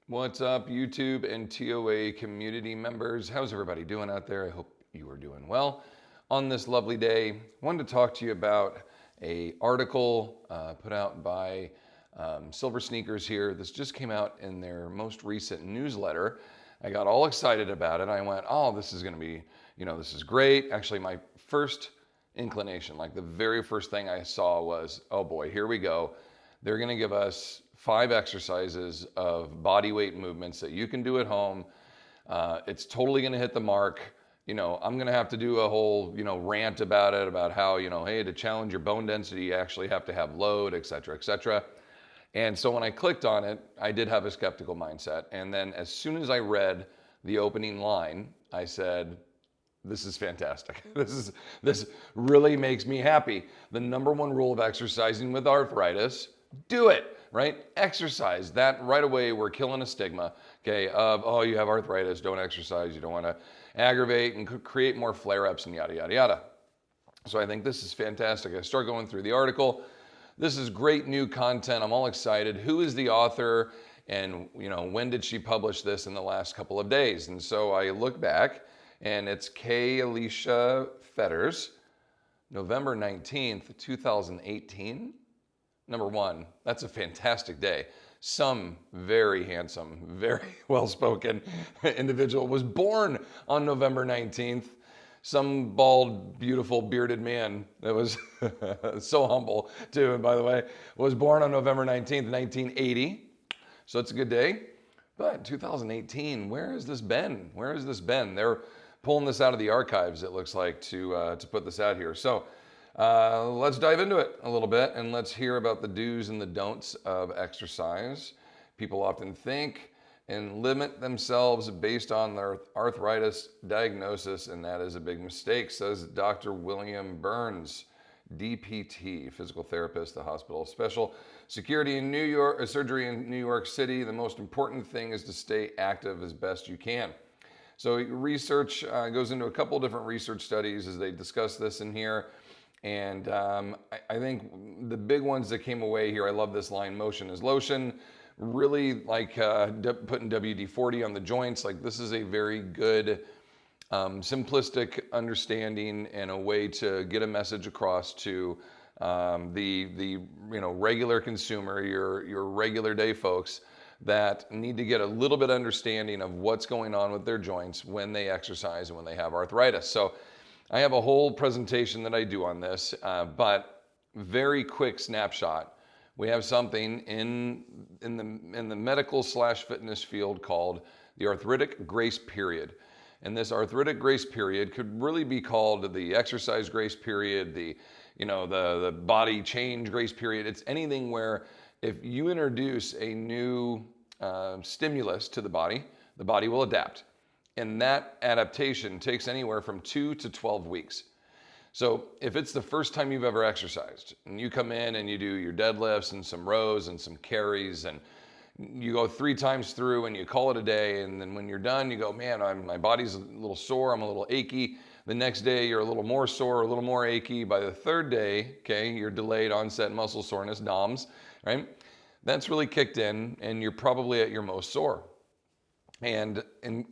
What's up, YouTube and TOA community members? How's everybody doing out there? I hope you are doing well. On this lovely day, I wanted to talk to you about a article put out by Silver Sneakers here. This just came out in their most recent newsletter. I got all excited about it. I went, oh, this is going to be, this is great. Actually, my first inclination, like the very first thing I saw was, oh boy, here we go. They're going to give us 5 exercises of body weight movements that you can do at home. It's totally going to hit the mark. I'm going to have to do a whole, rant about it, about how, hey, to challenge your bone density, you actually have to have load, et cetera, et cetera. And so when I clicked on it, I did have a skeptical mindset. And then as soon as I read the opening line, I said, this is fantastic. This really makes me happy. The number one rule of exercising with arthritis, do it, right? Exercise. That right away, we're killing a stigma, okay, of, oh, you have arthritis, don't exercise, you don't want to aggravate and create more flare-ups and yada, yada, yada. So I think this is fantastic. I start going through the article. This is great new content. I'm all excited. Who is the author? And, when did she publish this in the last couple of days? And so I look back, and it's Kay Alicia Fetters, November 19th, 2018. Number one, that's a fantastic day. Some very handsome, very well-spoken individual was born on November 19th. Some bald, beautiful, bearded man that was so humble, too, and by the way, was born on November 19th, 1980. So it's a good day. But 2018, where has this been? Where has this been? They're pulling this out of the archives, it looks like, to put this out here. So let's dive into it a little bit and let's hear about the do's and the don'ts of exercise. People often think and limit themselves based on their arthritis diagnosis, and that is a big mistake, says Dr. William Burns, DPT, physical therapist, the hospital special security in New York, surgery in New York City. The most important thing is to stay active as best you can. So research goes into a couple different research studies as they discuss this in here. And I think the big ones that came away here, I love this line, motion is lotion. Really like putting WD-40 on the joints. Like this is a very good, simplistic understanding and a way to get a message across to the regular consumer, your regular day folks that need to get a little bit understanding of what's going on with their joints when they exercise and when they have arthritis. So I have a whole presentation that I do on this, but very quick snapshot. We have something in the medical/fitness field called the arthritic grace period. And this arthritic grace period could really be called the exercise grace period, the body change grace period. It's anything where if you introduce a new stimulus to the body will adapt. And that adaptation takes anywhere from 2 to 12 weeks. So if it's the first time you've ever exercised and you come in and you do your deadlifts and some rows and some carries and you go 3 times through and you call it a day, and then when you're done you go, man, my body's a little sore, I'm a little achy. The next day you're a little more sore, a little more achy. By the third day, okay, you're delayed onset muscle soreness, DOMS, right? That's really kicked in and you're probably at your most sore. And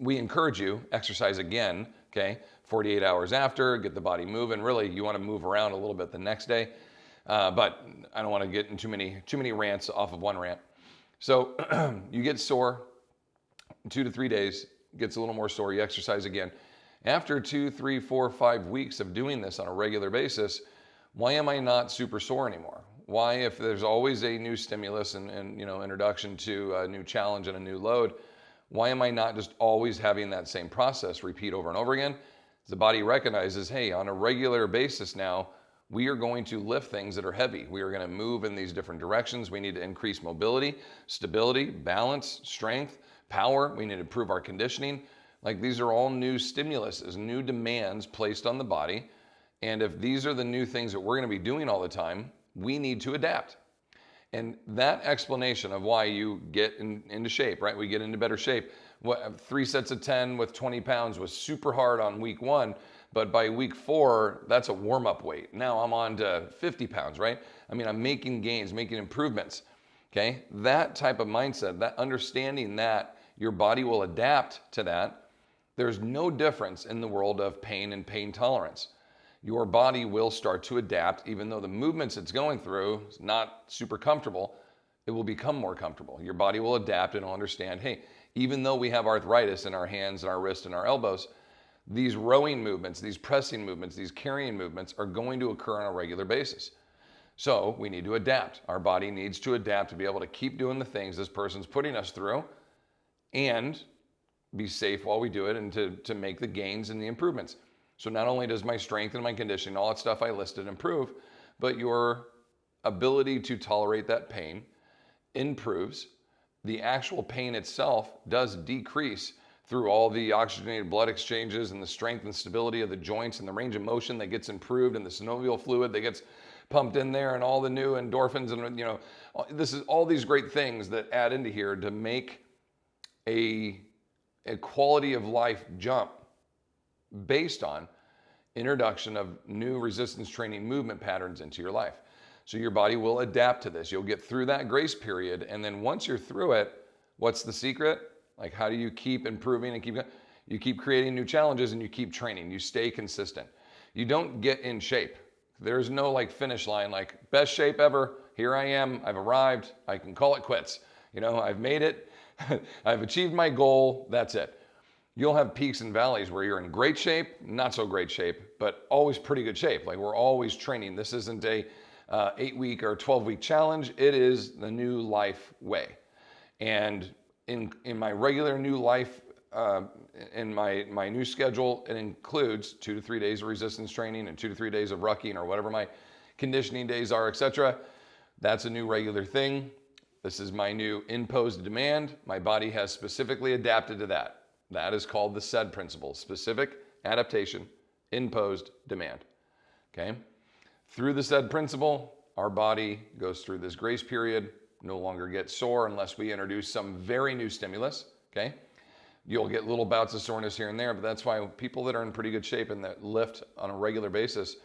we encourage you, exercise again, okay, 48 hours after, get the body moving. Really, you want to move around a little bit the next day. But I don't want to get in too many rants off of one rant. So you get sore, 2 to 3 days, gets a little more sore, you exercise again. After 2, 3, 4, 5 weeks of doing this on a regular basis, why am I not super sore anymore? Why, if there's always a new stimulus and introduction to a new challenge and a new load, why am I not just always having that same process repeat over and over again? The body recognizes, hey, on a regular basis now, we are going to lift things that are heavy. We are going to move in these different directions. We need to increase mobility, stability, balance, strength, power. We need to improve our conditioning. Like these are all new stimuluses, new demands placed on the body. And if these are the new things that we're going to be doing all the time, we need to adapt. And that explanation of why you get into shape, right? We get into better shape. 3 sets of 10 with 20 pounds was super hard on week 1, but by week 4, that's a warm-up weight. Now I'm on to 50 pounds, right? I mean, I'm making gains, making improvements. Okay, that type of mindset, that understanding that your body will adapt to that, there's no difference in the world of pain and pain tolerance. Your body will start to adapt, even though the movements it's going through is not super comfortable, it will become more comfortable. Your body will adapt and will understand, hey, even though we have arthritis in our hands and our wrists and our elbows, these rowing movements, these pressing movements, these carrying movements are going to occur on a regular basis. So we need to adapt. Our body needs to adapt to be able to keep doing the things this person's putting us through and be safe while we do it, and to make the gains and the improvements. So not only does my strength and my conditioning, all that stuff I listed, improve, but your ability to tolerate that pain improves. The actual pain itself does decrease through all the oxygenated blood exchanges and the strength and stability of the joints and the range of motion that gets improved and the synovial fluid that gets pumped in there and all the new endorphins and this is all these great things that add into here to make a quality of life jump based on introduction of new resistance training movement patterns into your life. So your body will adapt to this. You'll get through that grace period, and then once you're through it, what's the secret? Like, how do you keep improving and you keep creating new challenges and you keep training. You stay consistent. You don't get in shape. There's no like finish line, like best shape ever. Here I am. I've arrived. I can call it quits. I've made it. I've achieved my goal. That's it. You'll have peaks and valleys where you're in great shape, not so great shape, but always pretty good shape. Like, we're always training. This isn't a 8-week or 12-week challenge. It is the new life way. And in my regular new life, in my new schedule, it includes 2 to 3 days of resistance training and 2 to 3 days of rucking or whatever my conditioning days are, etc. That's a new regular thing. This is my new imposed demand. My body has specifically adapted to that. That is called the SAID principle: specific adaptation, imposed demand. Okay? Through the SAID principle, our body goes through this grace period, no longer gets sore unless we introduce some very new stimulus. Okay? You'll get little bouts of soreness here and there, but that's why people that are in pretty good shape and that lift on a regular basis,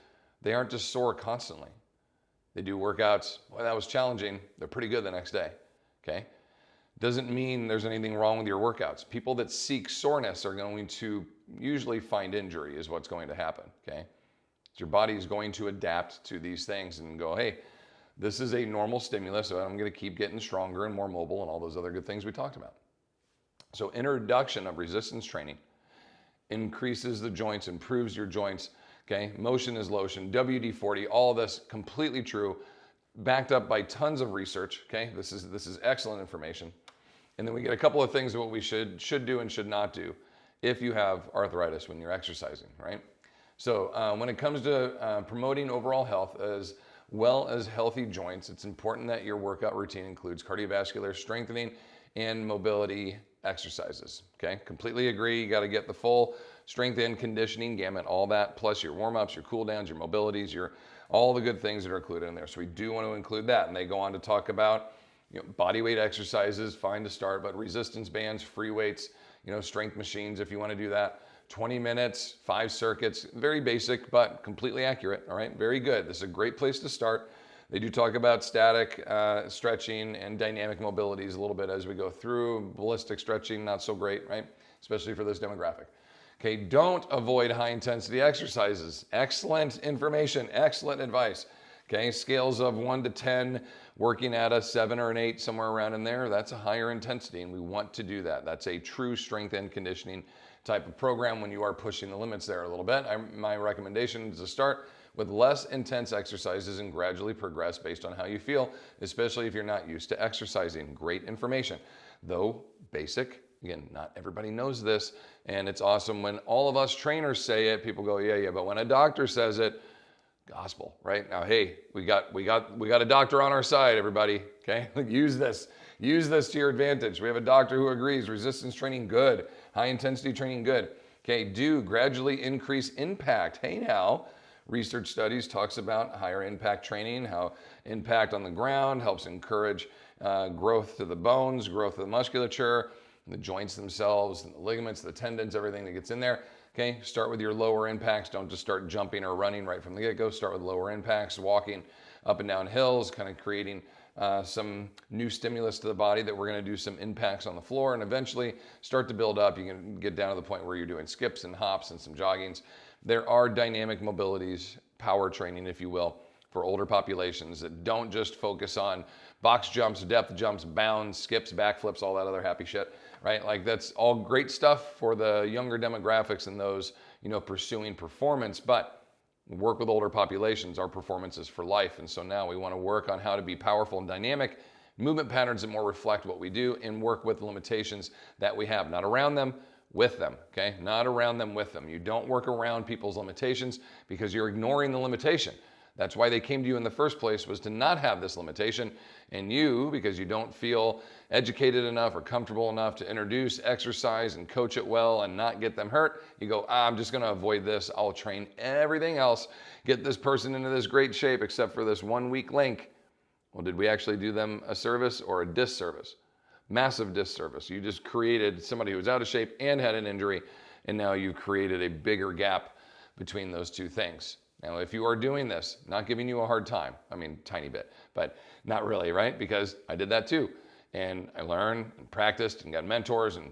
they aren't just sore constantly. They do workouts. Well, that was challenging. They're pretty good the next day. Okay? Doesn't mean there's anything wrong with your workouts. People that seek soreness are going to usually find injury, is what's going to happen. Okay? Your body is going to adapt to these things and go, hey, this is a normal stimulus, so I'm going to keep getting stronger and more mobile and all those other good things we talked about. So introduction of resistance training increases the joints, improves your joints. Okay, motion is lotion, WD-40, all of this completely true, backed up by tons of research. Okay, this is excellent information. And then we get a couple of things of what we should do and should not do if you have arthritis when you're exercising, right? So when it comes to promoting overall health as well as healthy joints, it's important that your workout routine includes cardiovascular strengthening and mobility exercises. Okay, completely agree. You got to get the full strength and conditioning gamut, all that, plus your warm-ups, your cool-downs, your mobilities, all the good things that are included in there. So we do want to include that. And they go on to talk about body weight exercises, fine to start, but resistance bands, free weights, strength machines if you want to do that. 20 minutes, 5 circuits, very basic, but completely accurate. All right, very good. This is a great place to start. They do talk about static stretching and dynamic mobilities a little bit as we go through. Ballistic stretching, not so great, right? Especially for this demographic. Okay, don't avoid high intensity exercises. Excellent information, excellent advice. Okay, scales of 1 to 10, working at a 7 or an 8, somewhere around in there, that's a higher intensity, and we want to do that. That's a true strength and conditioning type of program when you are pushing the limits there a little bit. My recommendation is to start with less intense exercises and gradually progress based on how you feel, especially if you're not used to exercising. Great information, though basic. Again, not everybody knows this, and it's awesome when all of us trainers say it. People go, yeah, but when a doctor says it, gospel, right? Now, hey, we got a doctor on our side, everybody. Okay, use this to your advantage. We have a doctor who agrees. Resistance training, good. High intensity training, good. Okay, do gradually increase impact. Hey, now, research studies talks about higher impact training, how impact on the ground helps encourage growth to the bones, growth of the musculature, the joints themselves, and the ligaments, the tendons, everything that gets in there. Okay, start with your lower impacts. Don't just start jumping or running right from the get-go. Start with lower impacts, walking up and down hills, kind of creating some new stimulus to the body that we're going to do some impacts on the floor and eventually start to build up. You can get down to the point where you're doing skips and hops and some joggings. There are dynamic mobilities, power training, if you will, for older populations that don't just focus on box jumps, depth jumps, bounds, skips, backflips, all that other happy shit, right? Like that's all great stuff for the younger demographics and those, pursuing performance, but work with older populations, our performance is for life. And so now we want to work on how to be powerful and dynamic, movement patterns that more reflect what we do, and work with limitations that we have, not around them, with them, okay? Not around them, with them. You don't work around people's limitations because you're ignoring the limitation. That's why they came to you in the first place, was to not have this limitation. And you, because you don't feel educated enough or comfortable enough to introduce exercise and coach it well and not get them hurt, you go, I'm just going to avoid this. I'll train everything else, get this person into this great shape except for this 1 weak link. Well, did we actually do them a service or a disservice? Massive disservice. You just created somebody who was out of shape and had an injury, and now you've created a bigger gap between those two things. Now, if you are doing this, not giving you a hard time, I mean, tiny bit, but not really, right? Because I did that too. And I learned and practiced and got mentors and,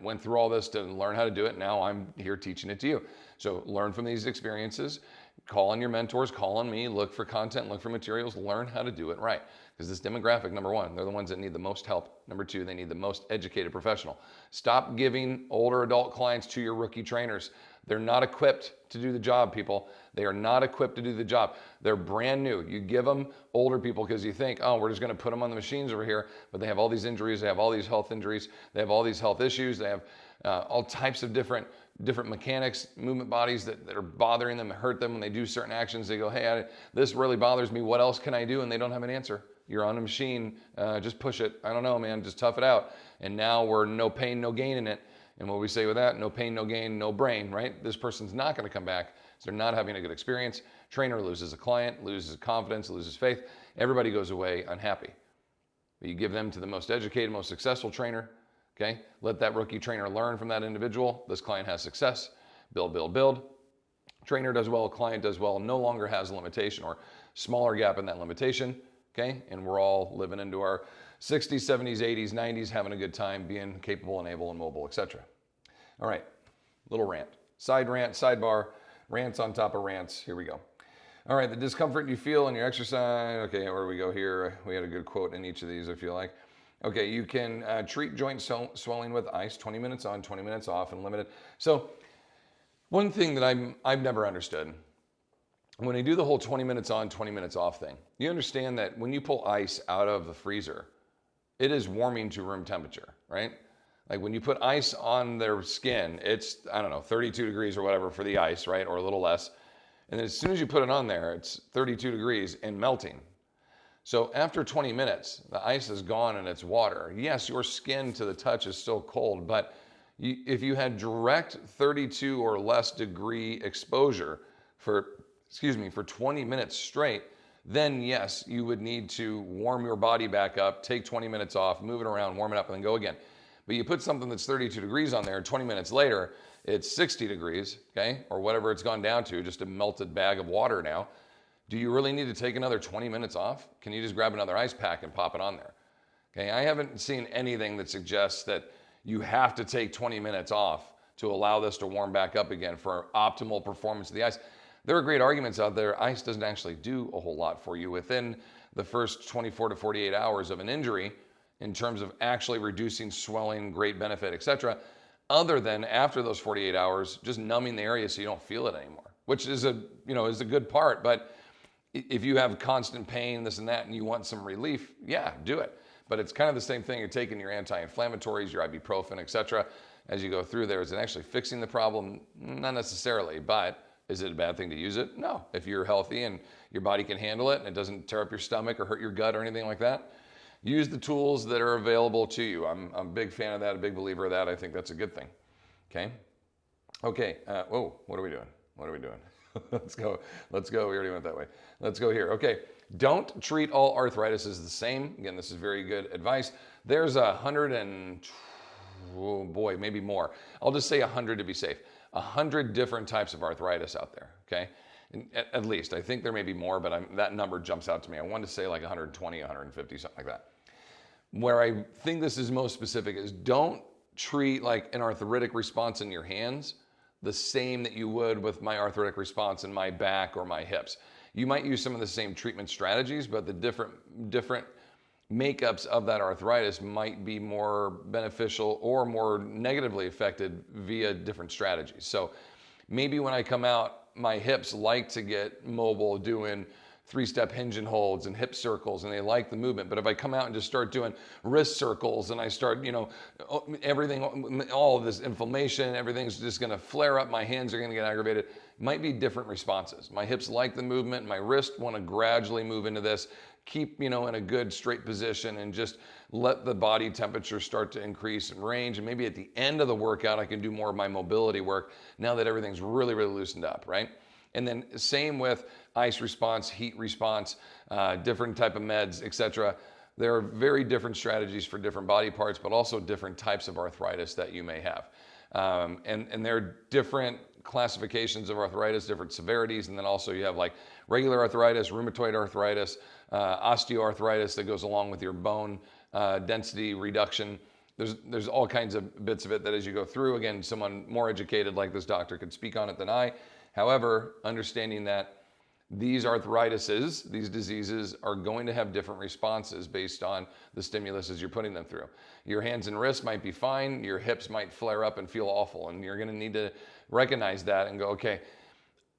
went through all this to learn how to do it. Now I'm here teaching it to you. So learn from these experiences, call on your mentors, call on me, look for content, look for materials, learn how to do it right. Because this demographic, number one, they're the ones that need the most help. Number two, they need the most educated professional. Stop giving older adult clients to your rookie trainers. They're not equipped to do the job, people. They are not equipped to do the job. They're brand new. You give them older people because you think, oh, we're just going to put them on the machines over here, but they have all these injuries, they have all these health injuries, they have all these health issues, they have all types of different mechanics, movement bodies that are bothering them, hurt them when they do certain actions. They go, hey, this really bothers me. What else can I do? And they don't have an answer. You're on a machine, just push it. I don't know, man, just tough it out. And now we're no pain, no gain in it. And what we say with that, no pain, no gain, no brain, right? This person's not going to come back. So they're not having a good experience. Trainer loses a client, loses confidence, loses faith. Everybody goes away unhappy. But you give them to the most educated, most successful trainer, okay? Let that rookie trainer learn from that individual. This client has success. Build, build, build. Trainer does well, client does well, no longer has a limitation or smaller gap in that limitation, okay? And we're all living into our 60s, 70s, 80s, 90s, having a good time, being capable and able and mobile, etc. All right, little rant. Side rant, sidebar, rants on top of rants. Here we go. All right, the discomfort you feel in your exercise. Okay, where do we go here? We had a good quote in each of these, I feel like. Okay, you can treat joint swelling with ice, 20 minutes on, 20 minutes off, and limited. So one thing that I've never understood, when you do the whole 20 minutes on, 20 minutes off thing, you understand that when you pull ice out of the freezer, it is warming to room temperature, right? Like when you put ice on their skin, it's, 32 degrees or whatever for the ice, right? Or a little less. And then as soon as you put it on there, it's 32 degrees and melting. So after 20 minutes, the ice is gone and it's water. Yes, your skin to the touch is still cold, but if you had direct 32 or less degree exposure for 20 minutes straight, then yes, you would need to warm your body back up, take 20 minutes off, move it around, warm it up, and then go again. But you put something that's 32 degrees on there, 20 minutes later, it's 60 degrees, okay? Or whatever it's gone down to, just a melted bag of water now. Do you really need to take another 20 minutes off? Can you just grab another ice pack and pop it on there? Okay, I haven't seen anything that suggests that you have to take 20 minutes off to allow this to warm back up again for optimal performance of the ice. There are great arguments out there. Ice doesn't actually do a whole lot for you within the first 24 to 48 hours of an injury in terms of actually reducing swelling, great benefit, etc. Other than after those 48 hours, just numbing the area so you don't feel it anymore, which is a good part. But if you have constant pain, this and that, and you want some relief, yeah, do it. But it's kind of the same thing. You're taking your anti-inflammatories, your ibuprofen, etc. as you go through there. Is it actually fixing the problem? Not necessarily, but is it a bad thing to use it? No. If you're healthy and your body can handle it and it doesn't tear up your stomach or hurt your gut or anything like that, use the tools that are available to you. I'm a big fan of that, a big believer of that. I think that's a good thing. Okay. What are we doing? Let's go. We already went that way. Let's go here. Okay. Don't treat all arthritis as the same. Again, this is very good advice. There's 100 and, maybe more. I'll just say 100 to be safe. 100 different types of arthritis out there, okay? At least. I think there may be more, but that number jumps out to me. I wanted to say like 120, 150, something like that. Where I think this is most specific is don't treat like an arthritic response in your hands the same that you would with my arthritic response in my back or my hips. You might use some of the same treatment strategies, but the different makeups of that arthritis might be more beneficial or more negatively affected via different strategies. So maybe when I come out, my hips like to get mobile doing 3-step hinge and holds and hip circles, and they like the movement. But if I come out and just start doing wrist circles and I start, everything, all of this inflammation, everything's just gonna flare up, my hands are gonna get aggravated. Might be different responses. My hips like the movement, my wrists wanna gradually move into this, keep, in a good straight position and just let the body temperature start to increase and range. And maybe at the end of the workout, I can do more of my mobility work now that everything's really, really loosened up, right? And then same with ice response, heat response, different type of meds, etc. There are very different strategies for different body parts, but also different types of arthritis that you may have. And there are different classifications of arthritis, different severities, and then also you have like regular arthritis, rheumatoid arthritis, osteoarthritis that goes along with your bone density reduction. There's all kinds of bits of it that as you go through, again, someone more educated like this doctor could speak on it than I. However, understanding that these arthritises, these diseases are going to have different responses based on the stimulus as you're putting them through. Your hands and wrists might be fine, your hips might flare up and feel awful, and you're gonna need to recognize that and go, okay,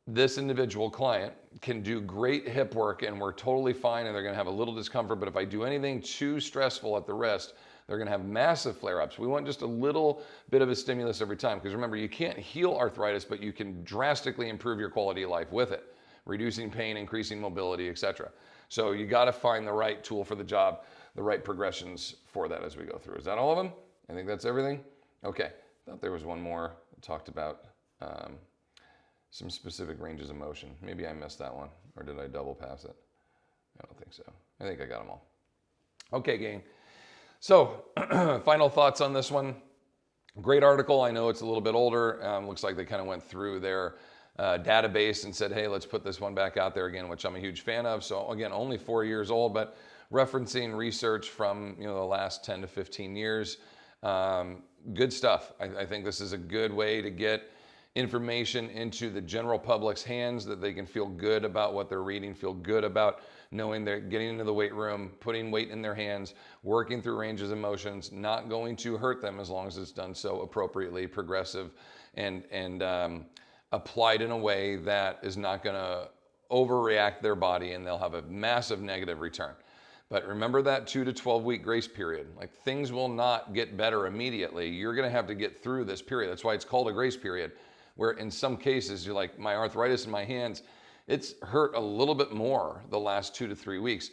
this individual client can do great hip work and we're totally fine and they're gonna have a little discomfort, but if I do anything too stressful at the wrist, they're gonna have massive flare-ups. We want just a little bit of a stimulus every time, because remember, you can't heal arthritis, but you can drastically improve your quality of life with it, reducing pain, increasing mobility, etc. So you gotta find the right tool for the job, the right progressions for that as we go through. Is that all of them? I think that's everything. Okay, I thought there was one more that talked about some specific ranges of motion. Maybe I missed that one, or did I double pass it? I don't think so. I think I got them all. Okay, gang. So, final thoughts on this one. Great article. I know it's a little bit older. Looks like they kind of went through their database and said, hey, let's put this one back out there again, which I'm a huge fan of. So again, only 4 years old, but referencing research from the last 10 to 15 years. Good stuff. I think this is a good way to get information into the general public's hands that they can feel good about what they're reading, feel good about knowing they're getting into the weight room, putting weight in their hands, working through ranges of motions, not going to hurt them as long as it's done so appropriately, progressive, and applied in a way that is not going to overreact their body and they'll have a massive negative return. But remember that 2 to 12 week grace period. Like, things will not get better immediately. You're going to have to get through this period. That's why it's called a grace period, where in some cases you're like, my arthritis in my hands, it's hurt a little bit more the last 2 to 3 weeks.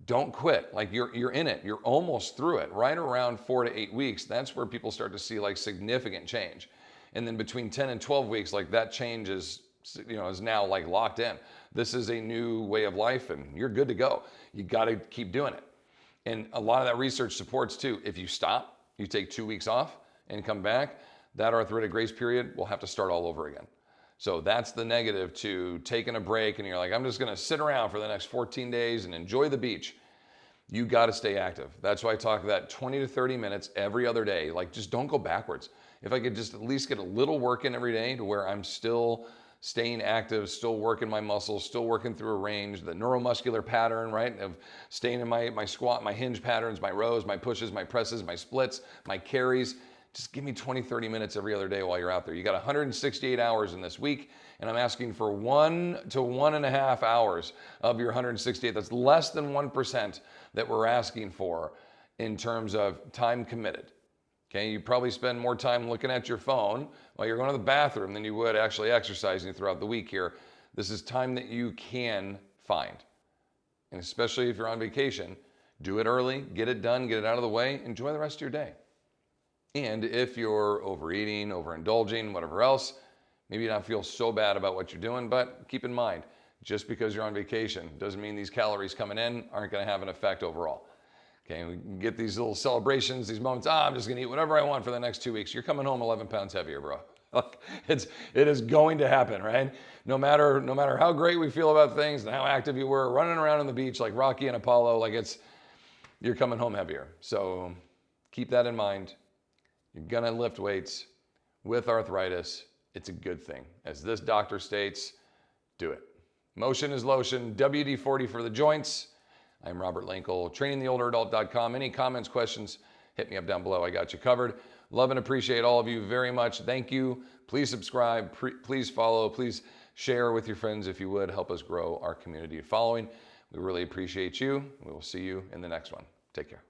Don't quit. Like, you're in it. You're almost through it. Right around 4 to 8 weeks, that's where people start to see like significant change. And then between 10 and 12 weeks, like, that change is now like locked in. This is a new way of life and you're good to go. You got to keep doing it. And a lot of that research supports too, if you stop, you take 2 weeks off and come back, that arthritic grace period will have to start all over again. So that's the negative to taking a break and you're like, I'm just going to sit around for the next 14 days and enjoy the beach. You got to stay active. That's why I talk that 20 to 30 minutes every other day. Like, just don't go backwards. If I could just at least get a little work in every day to where I'm still staying active, still working my muscles, still working through a range, the neuromuscular pattern, right, of staying in my squat, my hinge patterns, my rows, my pushes, my presses, my splits, my carries. Just give me 20, 30 minutes every other day while you're out there. You got 168 hours in this week, and I'm asking for 1 to 1.5 hours of your 168. That's less than 1% that we're asking for in terms of time committed. Okay, you probably spend more time looking at your phone while you're going to the bathroom than you would actually exercising throughout the week here. This is time that you can find. And especially if you're on vacation, do it early, get it done, get it out of the way, enjoy the rest of your day. And if you're overeating, overindulging, whatever else, maybe you don't feel so bad about what you're doing, but keep in mind, just because you're on vacation doesn't mean these calories coming in aren't going to have an effect overall. Okay, we can get these little celebrations, these moments, I'm just going to eat whatever I want for the next 2 weeks. You're coming home 11 pounds heavier, bro. it is going to happen, right? No matter how great we feel about things and how active you were running around on the beach like Rocky and Apollo, you're coming home heavier. So keep that in mind. You're gonna lift weights with arthritis. It's a good thing. As this doctor states, do it. Motion is lotion, WD-40 for the joints. I'm Robert Linkle, trainingtheolderadult.com. Any comments, questions, hit me up down below. I got you covered. Love and appreciate all of you very much. Thank you. Please subscribe. Please follow. Please share with your friends if you would. Help us grow our community of following. We really appreciate you. We will see you in the next one. Take care.